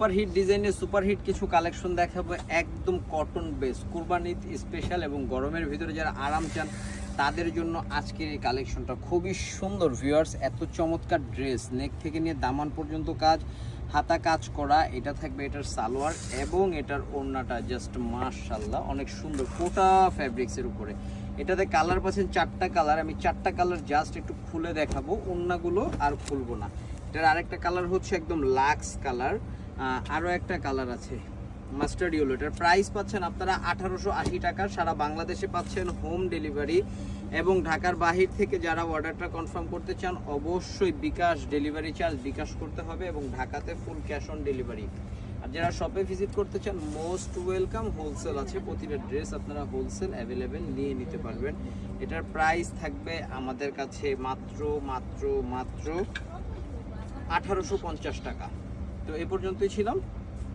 Superhit ডিজাইনের superhit কিছু collection দেখাবো, একদম কটন বেস, কুরবানি স্পেশাল এবং গরমের ভিতরে যারা আরাম চান তাদের জন্য আজকের এই কালেকশনটা খুবই সুন্দর ভিউয়ার্স। এত চমৎকার ড্রেস, নেক থেকে নিয়ে দামান পর্যন্ত কাজ, হাতা কাজ করা। এটা থাকবে এটার সালোয়ার এবং এটার ওড়নাটা জাস্ট মাশাআল্লাহ অনেক সুন্দর কোটা ফ্যাব্রিক্সের উপরে। এটাতে কালার পাচ্ছেন 4টা কালার, আমি 4টা কালার জাস্ট একটু খুলে দেখাবো, ওড়নাগুলো আর খুলবো না। এটার আরেকটা কালার হচ্ছে একদম লাক্স কালার, আরও একটা কালার আছে মাস্টার্ড ইয়েলো। এটার প্রাইস পাচ্ছেন আপনারা 1880 টাকা, সারা বাংলাদেশে পাচ্ছেন হোম ডেলিভারি। এবং ঢাকার বাহির থেকে যারা অর্ডারটা কনফার্ম করতে চান অবশ্যই বিকাশ ডেলিভারি চার্জ বিকাশ করতে হবে এবং ঢাকাতে ফুল ক্যাশ অন ডেলিভারি। আর যারা শপে ভিজিট করতে চান মোস্ট ওয়েলকাম, হোলসেল আছে, প্রতিটা ড্রেস আপনারা হোলসেল অ্যাভেলেবেল নিয়ে নিতে পারবেন। এটার প্রাইস থাকবে আমাদের কাছে মাত্র মাত্র মাত্র 1850 টাকা। তো এ পর্যন্তই ছিলাম।